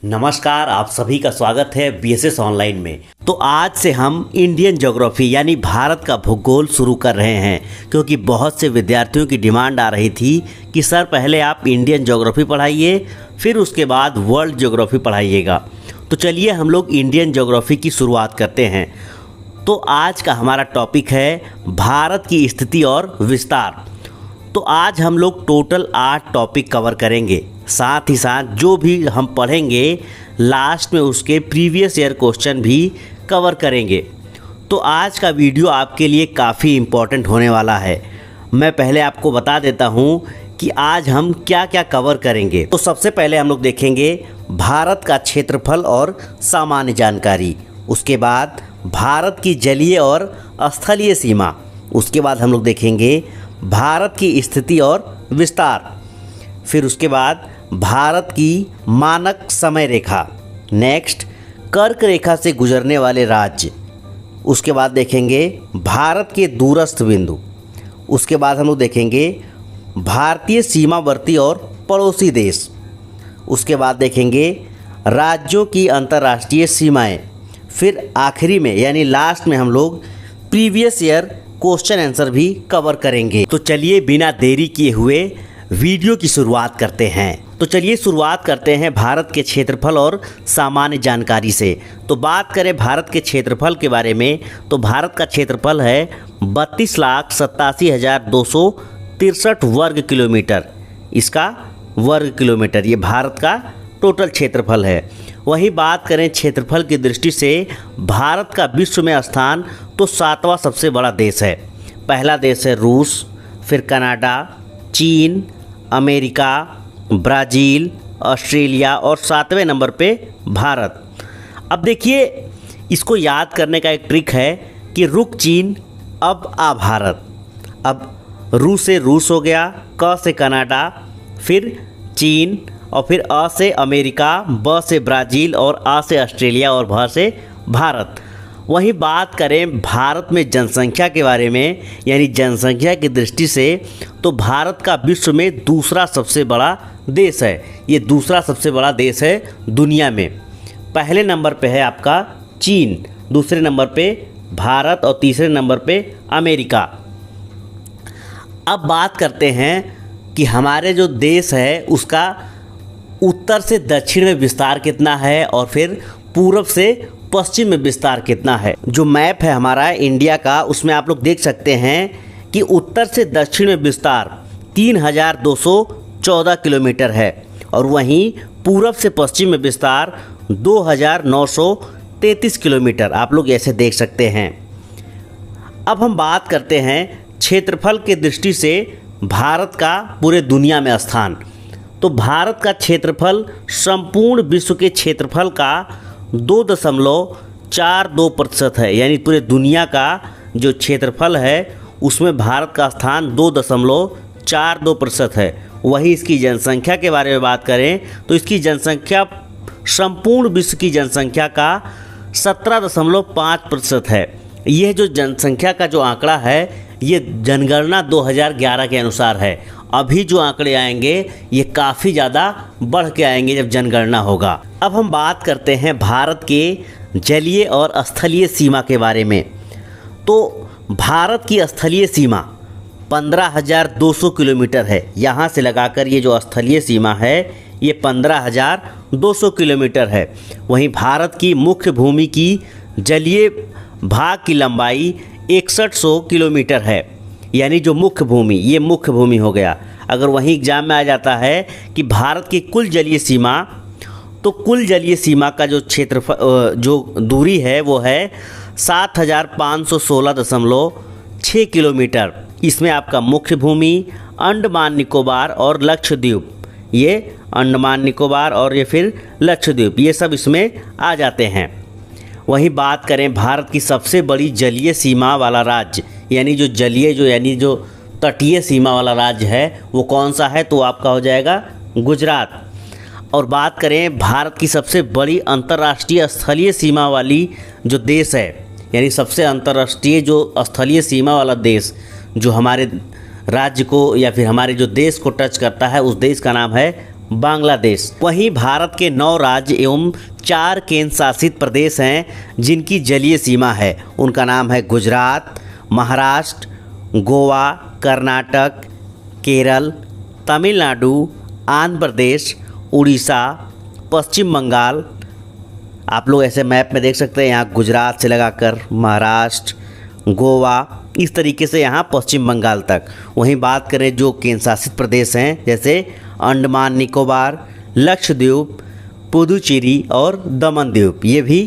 नमस्कार, आप सभी का स्वागत है बीएसएस ऑनलाइन में। तो आज से हम इंडियन ज्योग्राफी यानी भारत का भूगोल शुरू कर रहे हैं, क्योंकि बहुत से विद्यार्थियों की डिमांड आ रही थी कि सर पहले आप इंडियन ज्योग्राफी पढ़ाइए, फिर उसके बाद वर्ल्ड ज्योग्राफी पढ़ाइएगा। तो चलिए हम लोग इंडियन ज्योग्राफी की शुरुआत करते हैं। तो आज का हमारा टॉपिक है भारत की स्थिति और विस्तार। तो आज हम लोग टोटल 8 टॉपिक कवर करेंगे, साथ ही साथ जो भी हम पढ़ेंगे लास्ट में उसके प्रीवियस ईयर क्वेश्चन भी कवर करेंगे। तो आज का वीडियो आपके लिए काफ़ी इम्पोर्टेंट होने वाला है। मैं पहले आपको बता देता हूँ कि आज हम क्या क्या कवर करेंगे। तो सबसे पहले हम लोग देखेंगे भारत का क्षेत्रफल और सामान्य जानकारी, उसके बाद भारत की जलीय और स्थलीय सीमा, उसके बाद हम लोग देखेंगे भारत की स्थिति और विस्तार, फिर उसके बाद भारत की मानक समय रेखा, नेक्स्ट कर्क रेखा से गुजरने वाले राज्य, उसके बाद देखेंगे भारत के दूरस्थ बिंदु, उसके बाद हम लोग देखेंगे भारतीय सीमावर्ती और पड़ोसी देश, उसके बाद देखेंगे राज्यों की अंतर्राष्ट्रीय सीमाएं, फिर आखिरी में यानी लास्ट में हम लोग प्रीवियस ईयर क्वेश्चन आंसर भी कवर करेंगे। तो चलिए बिना देरी किए हुए वीडियो की शुरुआत करते हैं। तो चलिए शुरुआत करते हैं भारत के क्षेत्रफल और सामान्य जानकारी से। तो बात करें भारत के क्षेत्रफल के बारे में, तो भारत का क्षेत्रफल है 32,87,263 वर्ग किलोमीटर। इसका वर्ग किलोमीटर ये भारत का टोटल क्षेत्रफल है। वहीं बात करें क्षेत्रफल की दृष्टि से भारत का विश्व में स्थान तो 7वां सबसे बड़ा देश है। पहला देश है रूस, फिर कनाडा, चीन, अमेरिका, ब्राज़ील, ऑस्ट्रेलिया और 7वें नंबर पे भारत। अब देखिए, इसको याद करने का एक ट्रिक है कि रुक चीन अब आ भारत। अब रू से रूस हो गया, क से कनाडा, फिर चीन और फिर अ से अमेरिका, ब से ब्राज़ील और आ से ऑस्ट्रेलिया और भ से भारत। वहीं बात करें भारत में जनसंख्या के बारे में, यानी जनसंख्या की दृष्टि से, तो भारत का विश्व में दूसरा सबसे बड़ा देश है। ये दूसरा सबसे बड़ा देश है दुनिया में। पहले नंबर पे है आपका चीन, दूसरे नंबर पे भारत और तीसरे नंबर पे अमेरिका। अब बात करते हैं कि हमारे जो देश है उसका उत्तर से दक्षिण में विस्तार कितना है और फिर पूर्व से पश्चिम में विस्तार कितना है। जो मैप है हमारा इंडिया का, उसमें आप लोग देख सकते हैं कि उत्तर से दक्षिण में विस्तार 3,214 किलोमीटर है और वहीं पूर्व से पश्चिम में विस्तार 2,933 किलोमीटर आप लोग ऐसे देख सकते हैं। अब हम बात करते हैं क्षेत्रफल के दृष्टि से भारत का पूरे दुनिया में स्थान। तो भारत का क्षेत्रफल संपूर्ण विश्व के क्षेत्रफल का 2.42% है, यानी पूरे दुनिया का जो क्षेत्रफल है उसमें भारत का स्थान 2.42% है। वही इसकी जनसंख्या के बारे में बात करें तो इसकी जनसंख्या संपूर्ण विश्व की जनसंख्या का 17.5% है। यह जो जनसंख्या का जो आंकड़ा है ये जनगणना 2011 के अनुसार है। अभी जो आंकड़े आएंगे ये काफ़ी ज़्यादा बढ़ के आएंगे जब जनगणना होगा। अब हम बात करते हैं भारत के जलीय और स्थलीय सीमा के बारे में। तो भारत की स्थलीय सीमा 15,200 किलोमीटर है। यहाँ से लगाकर ये जो स्थलीय सीमा है ये 15,200 किलोमीटर है। वहीं भारत की मुख्य भूमि की जलीय भाग की लंबाई 6100 किलोमीटर है, यानी जो मुख्य भूमि, ये मुख्य भूमि हो गया। अगर वहीं एग्जाम में आ जाता है कि भारत की कुल जलीय सीमा, तो कुल जलीय सीमा का जो क्षेत्रफल जो दूरी है वो है 7,516.6 किलोमीटर। इसमें आपका मुख्य भूमि अंडमान निकोबार और लक्षद्वीप, ये अंडमान निकोबार और ये फिर लक्षद्वीप, ये सब इसमें आ जाते हैं। वहीं बात करें भारत की सबसे बड़ी जलीय सीमा वाला राज्य, यानी जो जलीय यानी जो तटीय सीमा वाला राज्य है वो कौन सा है, तो आपका हो जाएगा गुजरात। और बात करें भारत की सबसे बड़ी अंतर्राष्ट्रीय स्थलीय सीमा वाली जो देश है, यानी सबसे अंतर्राष्ट्रीय जो स्थलीय सीमा वाला देश जो हमारे राज्य को या फिर हमारे जो देश को टच करता है, उस देश का नाम है बांग्लादेश। वहीं भारत के 9 राज्य एवं 4 केंद्र शासित प्रदेश हैं जिनकी जलीय सीमा है। उनका नाम है गुजरात, महाराष्ट्र, गोवा, कर्नाटक, केरल, तमिलनाडु, आंध्र प्रदेश, उड़ीसा, पश्चिम बंगाल। आप लोग ऐसे मैप में देख सकते हैं, यहाँ गुजरात से लगाकर महाराष्ट्र, गोवा, इस तरीके से यहाँ पश्चिम बंगाल तक। वहीं बात करें जो केंद्र शासित प्रदेश हैं, जैसे अंडमान निकोबार, लक्षद्वीप, पुदुचेरी और दमन द्वीप, ये भी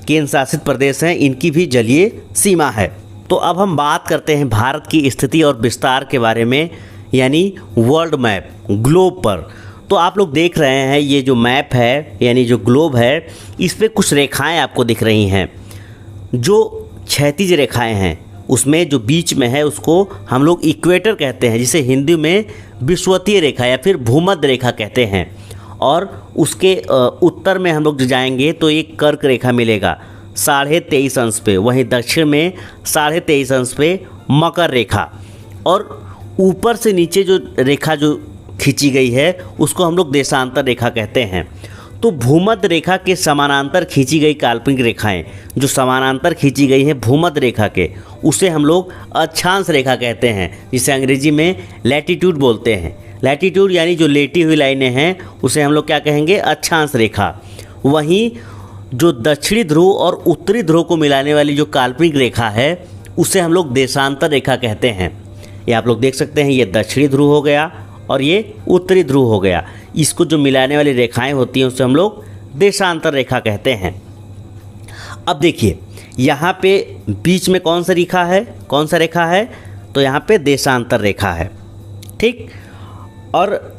केंद्र शासित प्रदेश हैं, इनकी भी जलीय सीमा है। तो अब हम बात करते हैं भारत की स्थिति और विस्तार के बारे में, यानी वर्ल्ड मैप, ग्लोब पर। तो आप लोग देख रहे हैं ये जो मैप है यानी जो ग्लोब है, इस पे कुछ रेखाएं आपको दिख रही हैं। जो क्षैतिज रेखाएं हैं उसमें जो बीच में है उसको हम लोग इक्वेटर कहते हैं, जिसे हिंदी में विषुवतीय रेखा या फिर भूमध्य रेखा कहते हैं। और उसके उत्तर में हम लोग जाएंगे तो एक कर्क रेखा मिलेगा 23.5 अंश पे। वहीं दक्षिण में 23.5 अंश पे मकर रेखा। और ऊपर से नीचे जो रेखा जो खींची गई है उसको हम लोग देशांतर रेखा कहते हैं। तो भूमध्य रेखा के समानांतर खींची गई काल्पनिक रेखाएं, जो समानांतर खींची गई हैं भूमध्य रेखा के, उसे हम लोग अक्षांश रेखा कहते हैं, जिसे अंग्रेजी में लैटिट्यूड बोलते हैं। लैटिट्यूड यानी जो लेटी हुई लाइनें हैं उसे हम लोग क्या कहेंगे, अक्षांश रेखा। वहीं जो दक्षिणी ध्रुव और उत्तरी ध्रुव को मिलाने वाली जो काल्पनिक रेखा है उसे हम लोग देशांतर रेखा कहते हैं। ये आप लोग देख सकते हैं, ये दक्षिणी ध्रुव हो गया और ये उत्तरी ध्रुव हो गया। इसको जो मिलाने वाली रेखाएं होती हैं उसे हम लोग देशांतर रेखा कहते हैं। अब देखिए यहाँ पे बीच में कौन सा रेखा है, तो यहाँ पे देशांतर रेखा है, ठीक। और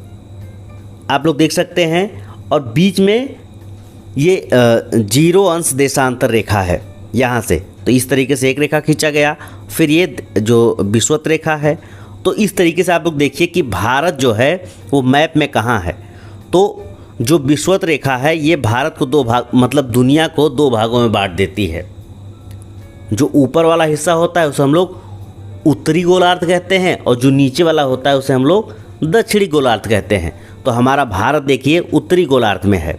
आप लोग देख सकते हैं, और बीच में ये 0 अंश देशांतर रेखा है यहाँ से। तो इस तरीके से एक रेखा खींचा गया। फिर ये जो विषुवत रेखा है। तो इस तरीके से आप लोग देखिए कि भारत जो है वो मैप में कहाँ है। तो जो विषुवत रेखा है ये भारत को 2 भाग, मतलब दुनिया को 2 भागों में बांट देती है। जो ऊपर वाला हिस्सा होता है उसे हम लोग उत्तरी गोलार्ध कहते हैं, और जो नीचे वाला होता है उसे हम लोग दक्षिणी गोलार्ध कहते हैं। तो हमारा भारत देखिए उत्तरी गोलार्ध में है।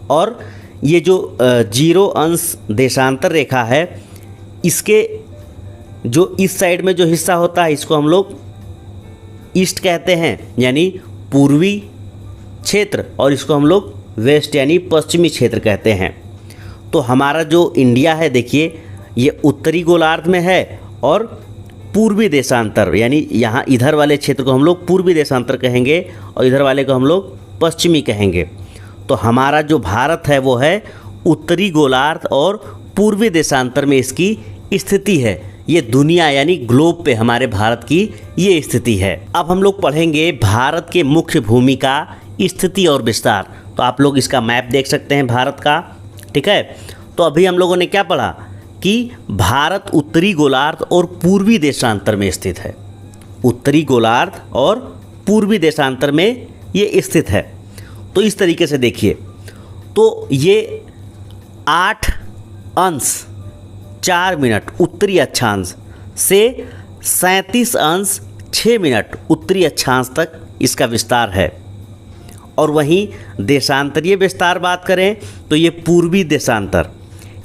और ये जो 0 अंश देशांतर रेखा है, इसके जो इस साइड में जो हिस्सा होता है इसको हम लोग ईस्ट कहते हैं, यानी पूर्वी क्षेत्र, और इसको हम लोग वेस्ट यानी पश्चिमी क्षेत्र कहते हैं। तो हमारा जो इंडिया है देखिए ये उत्तरी गोलार्ध में है, और पूर्वी देशांतर यानी यहाँ इधर वाले क्षेत्र को हम लोग पूर्वी देशांतर कहेंगे और इधर वाले को हम लोग पश्चिमी कहेंगे। तो हमारा जो भारत है वो है उत्तरी गोलार्ध और पूर्वी देशांतर में इसकी स्थिति है। ये दुनिया यानी ग्लोब पे हमारे भारत की ये स्थिति है। अब हम लोग पढ़ेंगे भारत के मुख्य भूमिका, स्थिति और विस्तार। तो आप लोग इसका मैप देख सकते हैं भारत का, ठीक है। तो अभी हम लोगों ने क्या पढ़ा कि भारत उत्तरी गोलार्ध और पूर्वी देशांतर में स्थित है। उत्तरी गोलार्ध और पूर्वी देशांतर में ये स्थित है। तो इस तरीके से देखिए, तो ये 8 अंश 4 मिनट उत्तरी अक्षांश से 37 अंश 6 मिनट उत्तरी अक्षांश तक इसका विस्तार है। और वहीं देशांतरीय विस्तार बात करें तो ये पूर्वी देशांतर,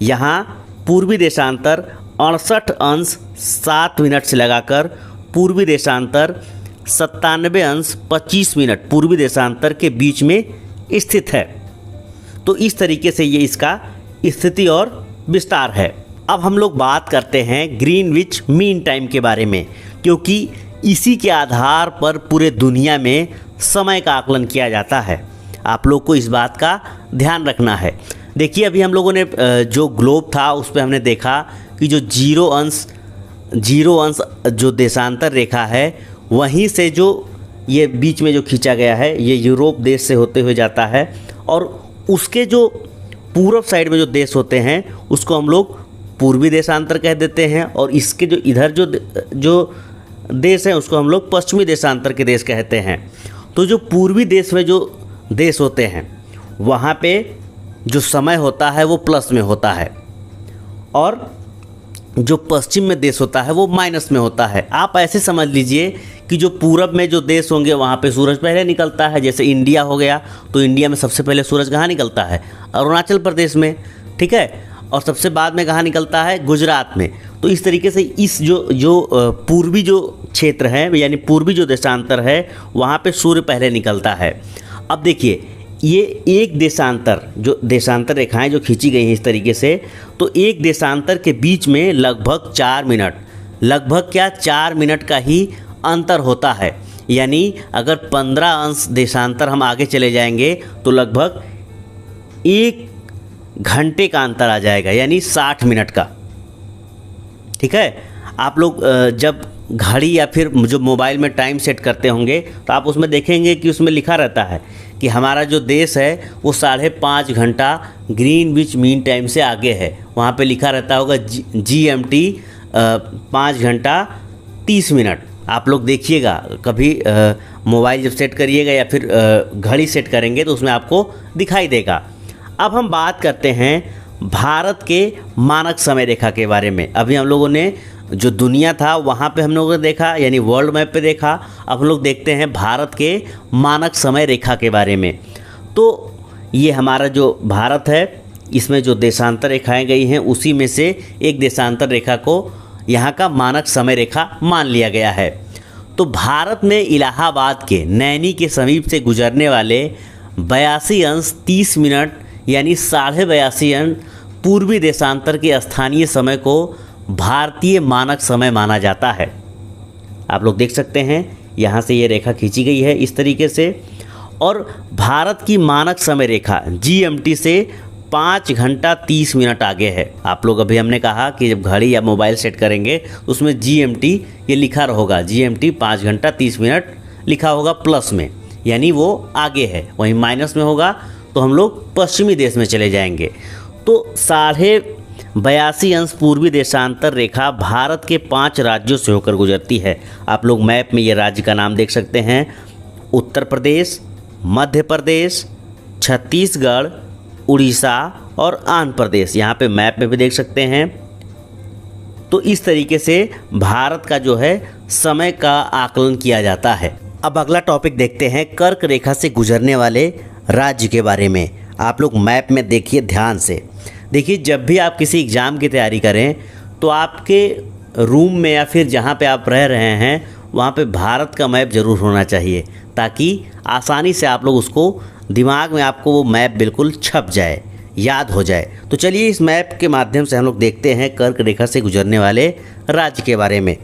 यहाँ पूर्वी देशांतर 68 अंश 7 मिनट से लगाकर पूर्वी देशांतर 97 अंश 25 मिनट पूर्वी देशांतर के बीच में स्थित है। तो इस तरीके से ये इसका स्थिति और विस्तार है। अब हम लोग बात करते हैं ग्रीनविच मीन टाइम के बारे में, क्योंकि इसी के आधार पर पूरे दुनिया में समय का आकलन किया जाता है। आप लोग को इस बात का ध्यान रखना है। देखिए अभी हम लोगों ने जो ग्लोब था उस पर हमने देखा कि जो 0 अंश जो देशांतर रेखा है वहीं से जो ये बीच में जो खींचा गया है ये यूरोप देश से होते हुए जाता है, और उसके जो पूर्व साइड में जो देश होते हैं उसको हम लोग पूर्वी देशांतर कह देते हैं, और इसके जो इधर जो देश हैं उसको हम लोग पश्चिमी देशांतर के देश कहते हैं। तो जो पूर्वी देश में जो देश होते हैं वहाँ पे जो समय होता है वो प्लस में होता है, और जो पश्चिम में देश होता है वो माइनस में होता है। आप ऐसे समझ लीजिए कि जो पूरब में जो देश होंगे वहाँ पे सूरज पहले निकलता है। जैसे इंडिया हो गया तो इंडिया में सबसे पहले सूरज कहाँ निकलता है? अरुणाचल प्रदेश में, ठीक है। और सबसे बाद में कहाँ निकलता है? गुजरात में। तो इस तरीके से इस जो पूर्वी जो क्षेत्र है यानी पूर्वी जो देशांतर है वहाँ पे सूर्य पहले निकलता है। अब देखिए ये एक देशांतर, जो देशांतर रेखाएं जो खींची गई हैं इस तरीके से, तो एक देशांतर के बीच में लगभग 4 मिनट, लगभग क्या 4 मिनट का ही अंतर होता है। यानी अगर 15 अंश देशांतर हम आगे चले जाएंगे तो लगभग 1 घंटे का अंतर आ जाएगा, यानी 60 मिनट का, ठीक है। आप लोग जब घड़ी या फिर जो मोबाइल में टाइम सेट करते होंगे तो आप उसमें देखेंगे कि उसमें लिखा रहता है कि हमारा जो देश है वो 5.5 घंटा ग्रीनविच मीन टाइम से आगे है। वहाँ पे लिखा रहता होगा GMT 5 घंटा 30 मिनट। आप लोग देखिएगा कभी मोबाइल जब सेट करिएगा या फिर घड़ी सेट करेंगे तो उसमें आपको दिखाई देगा। अब हम बात करते हैं भारत के मानक समय रेखा के बारे में। अभी हम लोगों ने जो दुनिया था वहाँ पे हम लोगों ने देखा, यानी वर्ल्ड मैप पे देखा। अब हम लोग देखते हैं भारत के मानक समय रेखा के बारे में। तो ये हमारा जो भारत है इसमें जो देशांतर रेखाएं गई हैं उसी में से एक देशांतर रेखा को यहाँ का मानक समय रेखा मान लिया गया है। तो भारत में इलाहाबाद के नैनी के समीप से गुजरने वाले 82 अंश 30 मिनट यानी 82.5 अंश पूर्वी देशांतर के स्थानीय समय को भारतीय मानक समय माना जाता है। आप लोग देख सकते हैं यहाँ से ये रेखा खींची गई है इस तरीके से। और भारत की मानक समय रेखा GMT से 5 घंटा 30 मिनट आगे है। आप लोग अभी हमने कहा कि जब घड़ी या मोबाइल सेट करेंगे उसमें GMT ये लिखा होगा, GMT 5 घंटा 30 मिनट लिखा होगा प्लस में, यानी वो आगे है। वहीं माइनस में होगा तो हम लोग पश्चिमी देश में चले जाएंगे। तो 82.5 अंश पूर्वी देशांतर रेखा भारत के 5 राज्यों से होकर गुजरती है। आप लोग मैप में ये राज्य का नाम देख सकते हैं, उत्तर प्रदेश, मध्य प्रदेश, छत्तीसगढ़, उड़ीसा और आंध्र प्रदेश। यहाँ पे मैप में भी देख सकते हैं। तो इस तरीके से भारत का जो है समय का आकलन किया जाता है। अब अगला टॉपिक देखते हैं कर्क रेखा से गुजरने वाले राज्य के बारे में। आप लोग मैप में देखिए ध्यान से। देखिए जब भी आप किसी एग्ज़ाम की तैयारी करें तो आपके रूम में या फिर जहाँ पे आप रह रहे हैं वहाँ पे भारत का मैप ज़रूर होना चाहिए, ताकि आसानी से आप लोग उसको दिमाग में आपको वो मैप बिल्कुल छप जाए, याद हो जाए। तो चलिए इस मैप के माध्यम से हम लोग देखते हैं कर्क रेखा से गुजरने वाले राज्य के बारे में।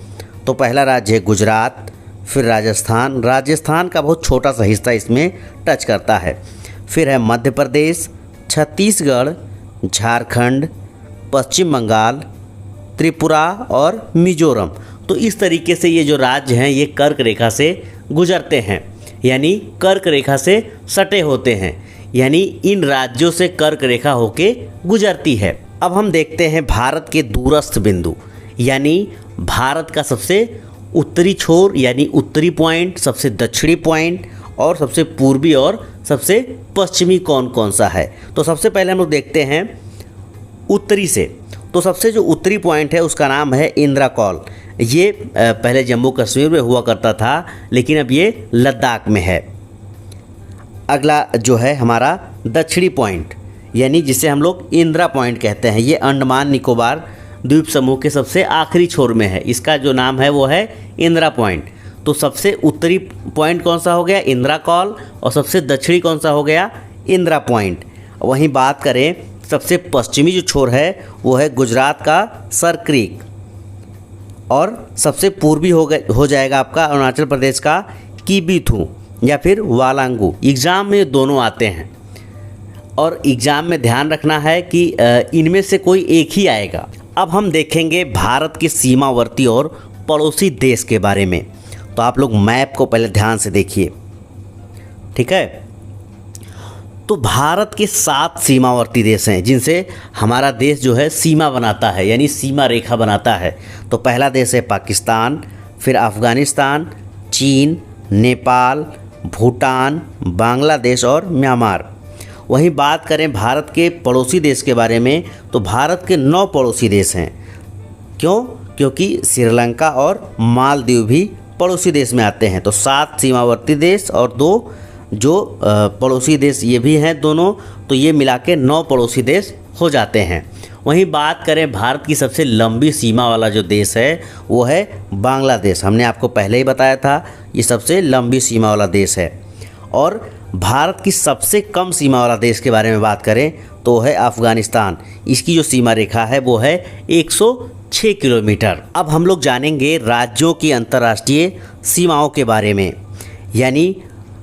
तो पहला राज्य है गुजरात, फिर राजस्थान। राजस्थान का बहुत छोटा सा हिस्सा इसमें टच करता है। फिर है मध्य प्रदेश, छत्तीसगढ़, झारखंड, पश्चिम बंगाल, त्रिपुरा और मिजोरम। तो इस तरीके से ये जो राज्य हैं ये कर्क रेखा से गुजरते हैं, यानी कर्क रेखा से सटे होते हैं, यानी इन राज्यों से कर्क रेखा होके गुजरती है। अब हम देखते हैं भारत के दूरस्थ बिंदु, यानी भारत का सबसे उत्तरी छोर यानी उत्तरी पॉइंट, सबसे दक्षिणी पॉइंट और सबसे पूर्वी और सबसे पश्चिमी कौन कौन सा है। तो सबसे पहले हम लोग देखते हैं उत्तरी से। तो सबसे जो उत्तरी पॉइंट है उसका नाम है इंदिरा कॉल। ये पहले जम्मू कश्मीर में हुआ करता था लेकिन अब ये लद्दाख में है। अगला जो है हमारा दक्षिणी पॉइंट, यानी जिसे हम लोग इंदिरा पॉइंट कहते हैं, ये अंडमान निकोबार द्वीप समूह के सबसे आखिरी छोर में है। इसका जो नाम है वो है इंदिरा पॉइंट। तो सबसे उत्तरी पॉइंट कौन सा हो गया? इंदिरा कॉल। और सबसे दक्षिणी कौन सा हो गया? इंदिरा पॉइंट। वहीं बात करें सबसे पश्चिमी जो छोर है वो है गुजरात का सर क्रीक, और सबसे पूर्वी हो जाएगा आपका अरुणाचल प्रदेश का कीबीथू या फिर वालांगू। एग्ज़ाम में दोनों आते हैं और एग्ज़ाम में ध्यान रखना है कि इनमें से कोई एक ही आएगा। अब हम देखेंगे भारत के सीमावर्ती और पड़ोसी देश के बारे में। तो आप लोग मैप को पहले ध्यान से देखिए, ठीक है। तो भारत के 7 सीमावर्ती देश हैं जिनसे हमारा देश जो है सीमा बनाता है, यानी सीमा रेखा बनाता है। तो पहला देश है पाकिस्तान, फिर अफ़गानिस्तान, चीन, नेपाल, भूटान, बांग्लादेश और म्यांमार। वहीं बात करें भारत के पड़ोसी देश के बारे में तो भारत के 9 पड़ोसी देश हैं। क्यों? क्योंकि श्रीलंका और मालदीव भी पड़ोसी देश में आते हैं। तो 7 सीमावर्ती देश और 2 जो पड़ोसी देश ये भी हैं दोनों, तो ये मिला के 9 पड़ोसी देश हो जाते हैं। वहीं बात करें भारत की सबसे लंबी सीमा वाला जो देश है वो है बांग्लादेश। हमने आपको पहले ही बताया था ये सबसे लंबी सीमा वाला देश है। और भारत की सबसे कम सीमा वाला देश के बारे में बात करें तो है अफ़गानिस्तान। इसकी जो सीमा रेखा है वो है 106 किलोमीटर। अब हम लोग जानेंगे राज्यों की अंतर्राष्ट्रीय सीमाओं के बारे में, यानी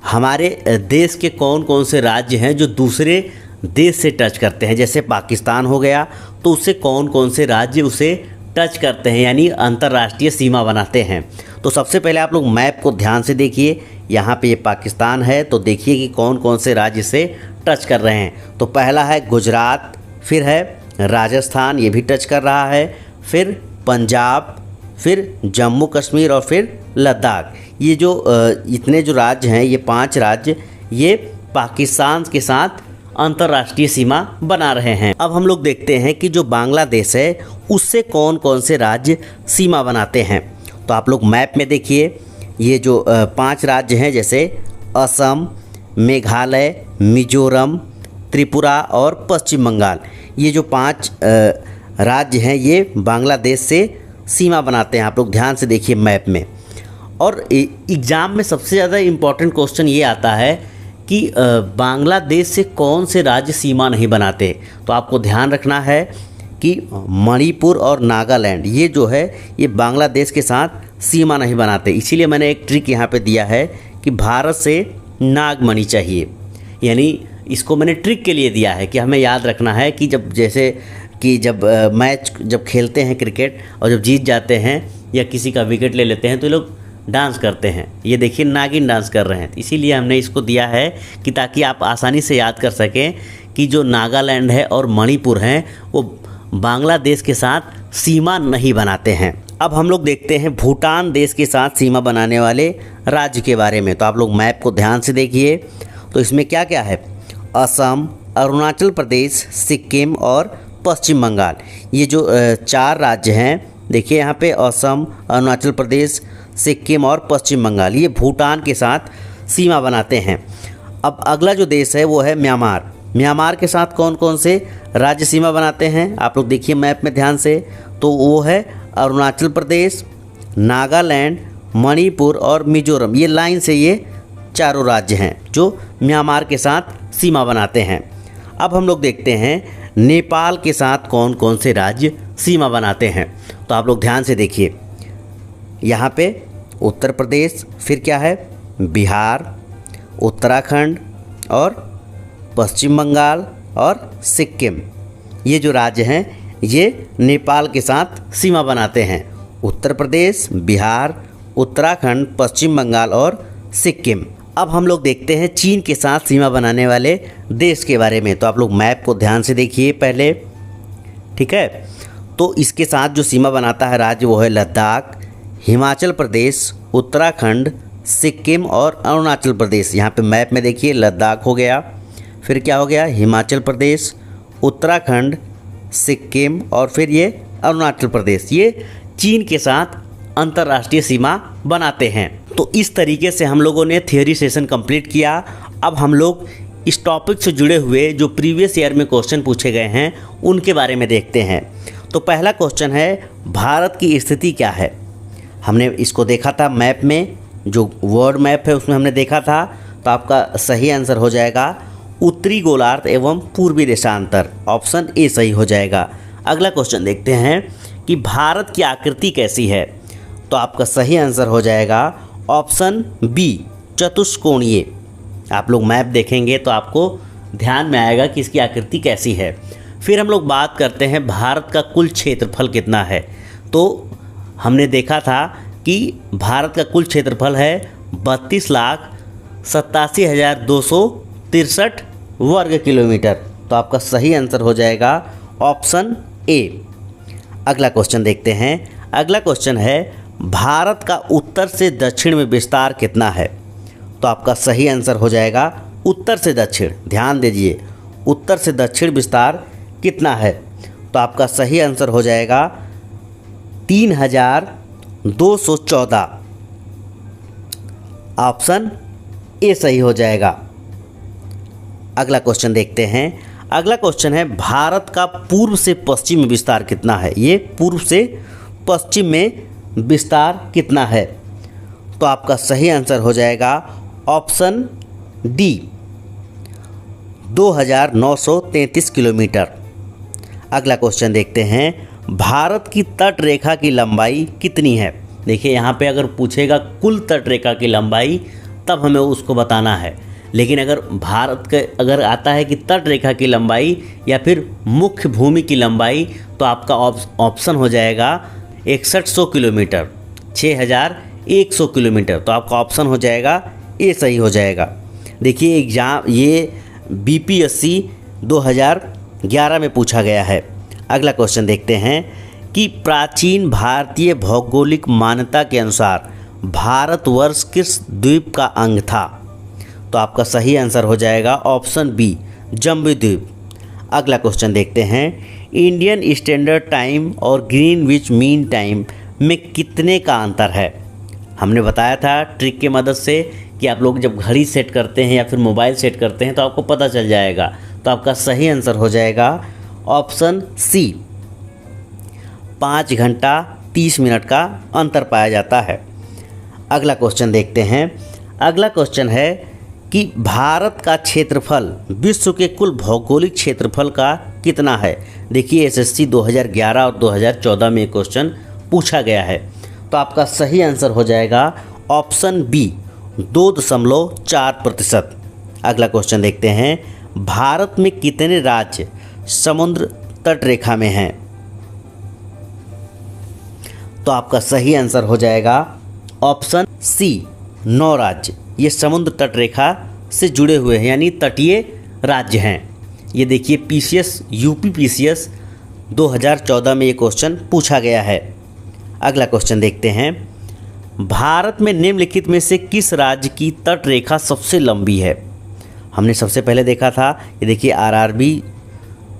हमारे देश के कौन कौन से राज्य हैं जो दूसरे देश से टच करते हैं। जैसे पाकिस्तान हो गया तो उससे कौन कौन से राज्य उसे टच करते हैं, यानी अंतर्राष्ट्रीय सीमा बनाते हैं। तो सबसे पहले आप लोग मैप को ध्यान से देखिए, यहाँ पे ये पाकिस्तान है तो देखिए कि कौन कौन से राज्य से टच कर रहे हैं। तो पहला है गुजरात, फिर है राजस्थान, ये भी टच कर रहा है, फिर पंजाब, फिर जम्मू कश्मीर और फिर लद्दाख। ये जो इतने जो राज्य हैं, ये 5 राज्य ये पाकिस्तान के साथ अंतर्राष्ट्रीय सीमा बना रहे हैं। अब हम लोग देखते हैं कि जो बांग्लादेश है उससे कौन कौन से राज्य सीमा बनाते हैं। तो आप लोग मैप में देखिए, ये जो 5 राज्य हैं जैसे असम, मेघालय, मिजोरम, त्रिपुरा और पश्चिम बंगाल, ये जो 5 राज्य हैं ये बांग्लादेश से सीमा बनाते हैं। आप लोग ध्यान से देखिए मैप में। और एग्ज़ाम में सबसे ज़्यादा इम्पॉर्टेंट क्वेश्चन ये आता है कि बांग्लादेश से कौन से राज्य सीमा नहीं बनाते। तो आपको ध्यान रखना है कि मणिपुर और नागालैंड ये जो है ये बांग्लादेश के साथ सीमा नहीं बनाते। इसीलिए मैंने एक ट्रिक यहाँ पे दिया है कि भारत से नागमणि चाहिए, यानी इसको मैंने ट्रिक के लिए दिया है कि हमें याद रखना है कि जब मैच जब खेलते हैं क्रिकेट और जब जीत जाते हैं या किसी का विकेट ले लेते हैं तो ये लोग डांस करते हैं। ये देखिए नागिन डांस कर रहे हैं। इसीलिए हमने इसको दिया है कि ताकि आप आसानी से याद कर सकें कि जो नागालैंड है और मणिपुर हैं वो बांग्लादेश के साथ सीमा नहीं बनाते हैं। अब हम लोग देखते हैं भूटान देश के साथ सीमा बनाने वाले राज्य के बारे में। तो आप लोग मैप को ध्यान से देखिए, तो इसमें क्या क्या है, असम, अरुणाचल प्रदेश, सिक्किम और पश्चिम बंगाल। ये जो 4 राज्य हैं देखिए यहाँ पे, असम, अरुणाचल प्रदेश, सिक्किम और पश्चिम बंगाल, ये भूटान के साथ सीमा बनाते हैं। अब अगला जो देश है वो है म्यांमार। म्यांमार के साथ कौन कौन से राज्य सीमा बनाते हैं आप लोग देखिए मैप में ध्यान से। तो वो है अरुणाचल प्रदेश, नागालैंड, मणिपुर और मिजोरम। ये लाइन से ये चारों राज्य हैं जो म्यांमार के साथ सीमा बनाते हैं। अब हम लोग देखते हैं नेपाल के साथ कौन कौन से राज्य सीमा बनाते हैं। तो आप लोग ध्यान से देखिए, यहाँ पे उत्तर प्रदेश, फिर क्या है बिहार, उत्तराखंड और पश्चिम बंगाल और सिक्किम। ये जो राज्य हैं ये नेपाल के साथ सीमा बनाते हैं। उत्तर प्रदेश, बिहार, उत्तराखंड, पश्चिम बंगाल और सिक्किम। अब हम लोग देखते हैं चीन के साथ सीमा बनाने वाले देश के बारे में। तो आप लोग मैप को ध्यान से देखिए पहले, ठीक है। तो इसके साथ जो सीमा बनाता है राज्य वो है लद्दाख, हिमाचल प्रदेश, उत्तराखंड, सिक्किम और अरुणाचल प्रदेश। यहाँ पे मैप में देखिए लद्दाख हो गया, फिर क्या हो गया हिमाचल प्रदेश, उत्तराखंड, सिक्किम और फिर ये अरुणाचल प्रदेश। ये चीन के साथ अंतर्राष्ट्रीय सीमा बनाते हैं। तो इस तरीके से हम लोगों ने थियोरी सेशन कंप्लीट किया। अब हम लोग इस टॉपिक से जुड़े हुए जो प्रीवियस ईयर में क्वेश्चन पूछे गए हैं उनके बारे में देखते हैं। तो पहला क्वेश्चन है भारत की स्थिति क्या है। हमने इसको देखा था मैप में, जो वर्ल्ड मैप है उसमें हमने देखा था। तो आपका सही आंसर हो जाएगा उत्तरी गोलार्ध एवं पूर्वी देशांतर, ऑप्शन ए सही हो जाएगा। अगला क्वेश्चन देखते हैं कि भारत की आकृति कैसी है। तो आपका सही आंसर हो जाएगा ऑप्शन बी चतुष्कोणीय। आप लोग मैप देखेंगे तो आपको ध्यान में आएगा कि इसकी आकृति कैसी है। फिर हम लोग बात करते हैं भारत का कुल क्षेत्रफल कितना है। तो हमने देखा था कि भारत का कुल क्षेत्रफल है 32,87,263 वर्ग किलोमीटर। तो आपका सही आंसर हो जाएगा ऑप्शन ए। अगला क्वेश्चन देखते हैं। अगला क्वेश्चन है भारत का उत्तर से दक्षिण में विस्तार कितना है। तो आपका सही आंसर हो जाएगा उत्तर से दक्षिण। ध्यान दीजिए, उत्तर से दक्षिण विस्तार कितना है। तो आपका सही आंसर हो जाएगा 3,214। ऑप्शन ए सही हो जाएगा। अगला क्वेश्चन देखते हैं। अगला क्वेश्चन है भारत का पूर्व से पश्चिम में विस्तार कितना है। ये पूर्व से पश्चिम में विस्तार कितना है। तो आपका सही आंसर हो जाएगा ऑप्शन डी 2933 किलोमीटर। अगला क्वेश्चन देखते हैं। भारत की तट रेखा की लंबाई कितनी है। देखिए यहाँ पे अगर पूछेगा कुल तट रेखा की लंबाई तब हमें उसको बताना है, लेकिन अगर भारत के अगर आता है कि तट रेखा की लंबाई या फिर मुख्य भूमि की लंबाई तो आपका ऑप्शन हो जाएगा 6100 किलोमीटर, 6100 किलोमीटर। तो आपका ऑप्शन हो जाएगा ए सही हो जाएगा। देखिए एग्जाम ये बीपीएससी 2011 में पूछा गया है। अगला क्वेश्चन देखते हैं कि प्राचीन भारतीय भौगोलिक मान्यता के अनुसार भारतवर्ष किस द्वीप का अंग था। तो आपका सही आंसर हो जाएगा ऑप्शन बी जम्बू द्वीप। अगला क्वेश्चन देखते हैं। इंडियन स्टैंडर्ड टाइम और ग्रीनविच मीन टाइम में कितने का अंतर है। हमने बताया था ट्रिक की मदद से कि आप लोग जब घड़ी सेट करते हैं या फिर मोबाइल सेट करते हैं तो आपको पता चल जाएगा। तो आपका सही आंसर हो जाएगा ऑप्शन सी 5 घंटा 30 मिनट का अंतर पाया जाता है। अगला क्वेश्चन देखते हैं। अगला क्वेश्चन है कि भारत का क्षेत्रफल विश्व के कुल भौगोलिक क्षेत्रफल का कितना है। देखिए एसएससी 2011 और 2014 में क्वेश्चन पूछा गया है। तो आपका सही आंसर हो जाएगा ऑप्शन बी 2.4%। अगला क्वेश्चन देखते हैं। भारत में कितने राज्य समुद्र तट रेखा में हैं। तो आपका सही आंसर हो जाएगा ऑप्शन सी 9 राज्य। ये समुद्र तट रेखा से जुड़े हुए हैं यानी तटीय राज्य हैं। ये देखिए पीसीएस यूपी पीसीएस 2014 में ये क्वेश्चन पूछा गया है। अगला क्वेश्चन देखते हैं। भारत में निम्नलिखित में से किस राज्य की तट रेखा सबसे लंबी है। हमने सबसे पहले देखा था, ये देखिए आरआरबी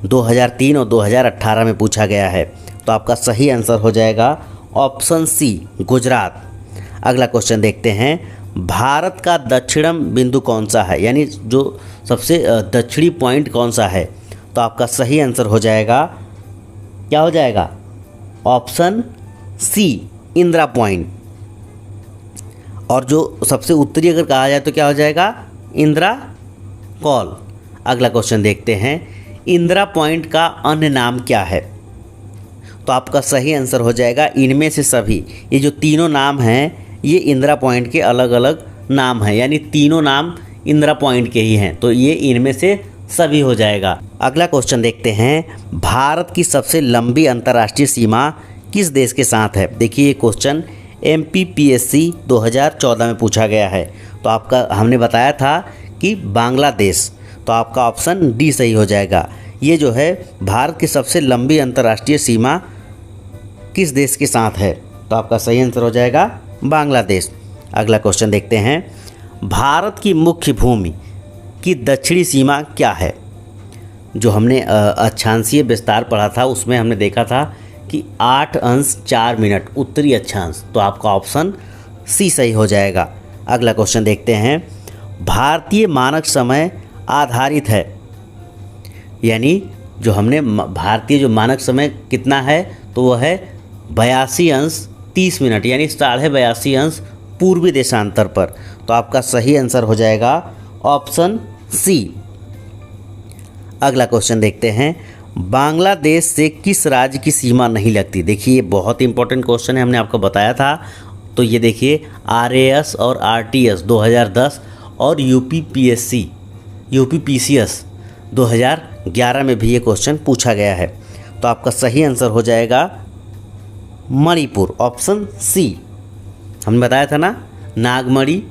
2003 और 2018 में पूछा गया है। तो आपका सही आंसर हो जाएगा ऑप्शन सी गुजरात। अगला क्वेश्चन देखते हैं। भारत का दक्षिणम बिंदु कौन सा है, यानी जो सबसे दक्षिणी पॉइंट कौन सा है। तो आपका सही आंसर हो जाएगा, क्या हो जाएगा, ऑप्शन सी इंदिरा पॉइंट। और जो सबसे उत्तरी अगर कहा जाए तो क्या हो जाएगा, इंदिरा कॉल। अगला क्वेश्चन देखते हैं। इंदिरा पॉइंट का अन्य नाम क्या है। तो आपका सही आंसर हो जाएगा इनमें से सभी। ये जो तीनों नाम हैं ये इंदिरा पॉइंट के अलग अलग नाम हैं, यानी तीनों नाम इंदिरा पॉइंट के ही हैं। तो ये इनमें से सभी हो जाएगा। अगला क्वेश्चन देखते हैं। भारत की सबसे लंबी अंतर्राष्ट्रीय सीमा किस देश के साथ है। देखिए ये क्वेश्चन MPPSC 2014 में पूछा गया है। तो आपका हमने बताया था कि बांग्लादेश। तो आपका ऑप्शन डी सही हो जाएगा। ये जो है भारत की सबसे लंबी अंतर्राष्ट्रीय सीमा किस देश के साथ है। तो आपका सही आंसर हो जाएगा बांग्लादेश। अगला क्वेश्चन देखते हैं। भारत की मुख्य भूमि की दक्षिणी सीमा क्या है। जो हमने अक्षांशीय विस्तार पढ़ा था उसमें हमने देखा था कि 8 अंश 4 मिनट उत्तरी अक्षांश। तो आपका ऑप्शन सी सही हो जाएगा। अगला क्वेश्चन देखते हैं। भारतीय मानक समय आधारित है, यानी जो हमने भारतीय जो मानक समय कितना है तो वह है 82 अंश 30 मिनट, यानी 82.5 अंश पूर्वी देशांतर पर। तो आपका सही आंसर हो जाएगा ऑप्शन सी। अगला क्वेश्चन देखते हैं। बांग्लादेश से किस राज्य की सीमा नहीं लगती। देखिए ये बहुत इंपॉर्टेंट क्वेश्चन है, हमने आपको बताया था। तो ये देखिए RAS और RTS 2010 और UPPCS 2011 में भी ये क्वेश्चन पूछा गया है। तो आपका सही आंसर हो जाएगा मणिपुर, ऑप्शन सी। हमने बताया था ना नागमणि,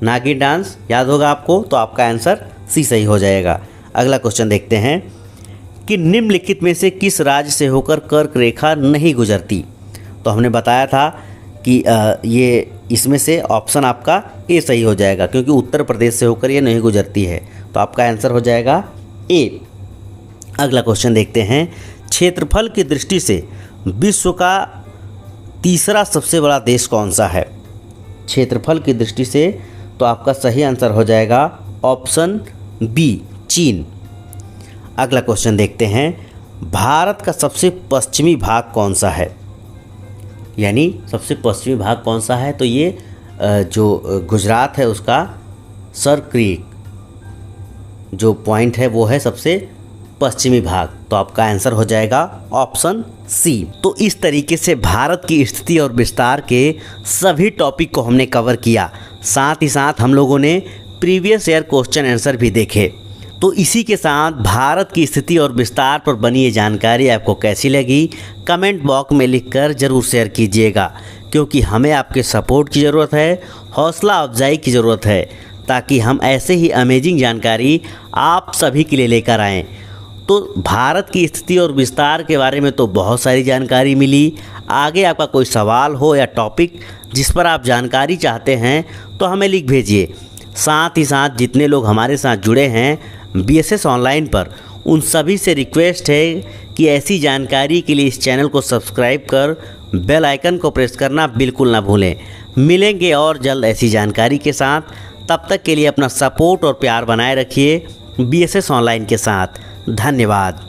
नागी डांस याद होगा आपको। तो आपका आंसर सी सही हो जाएगा। अगला क्वेश्चन देखते हैं कि निम्नलिखित में से किस राज्य से होकर कर्क रेखा नहीं गुजरती। तो हमने बताया था कि ये इसमें से ऑप्शन आपका ए सही हो जाएगा, क्योंकि उत्तर प्रदेश से होकर ये नहीं गुजरती है। तो आपका आंसर हो जाएगा ए। अगला क्वेश्चन देखते हैं। क्षेत्रफल की दृष्टि से विश्व का तीसरा सबसे बड़ा देश कौन सा है। क्षेत्रफल की दृष्टि से, तो आपका सही आंसर हो जाएगा ऑप्शन बी, चीन। अगला क्वेश्चन देखते हैं, भारत का सबसे पश्चिमी भाग कौन सा है? यानी सबसे पश्चिमी भाग कौन सा है? तो ये जो गुजरात है उसका सर क्रीक जो पॉइंट है वो है सबसे पश्चिमी भाग। तो आपका आंसर हो जाएगा ऑप्शन सी। तो इस तरीके से भारत की स्थिति और विस्तार के सभी टॉपिक को हमने कवर किया। साथ ही साथ हम लोगों ने प्रीवियस ईयर क्वेश्चन आंसर भी देखे। तो इसी के साथ भारत की स्थिति और विस्तार पर बनी ये जानकारी आपको कैसी लगी, कमेंट बॉक्स में लिखकर ज़रूर शेयर कीजिएगा, क्योंकि हमें आपके सपोर्ट की ज़रूरत है, हौसला अफजाई की ज़रूरत है, ताकि हम ऐसे ही अमेजिंग जानकारी आप सभी के लिए लेकर आएँ। तो भारत की स्थिति और विस्तार के बारे में तो बहुत सारी जानकारी मिली। आगे आपका कोई सवाल हो या टॉपिक जिस पर आप जानकारी चाहते हैं तो हमें लिख भेजिए। साथ ही साथ जितने लोग हमारे साथ जुड़े हैं BSS ऑनलाइन पर, उन सभी से रिक्वेस्ट है कि ऐसी जानकारी के लिए इस चैनल को सब्सक्राइब कर बेल आइकन को प्रेस करना बिल्कुल ना भूलें। मिलेंगे और जल्द ऐसी जानकारी के साथ। तब तक के लिए अपना सपोर्ट और प्यार बनाए रखिए BSS ऑनलाइन के साथ। धन्यवाद।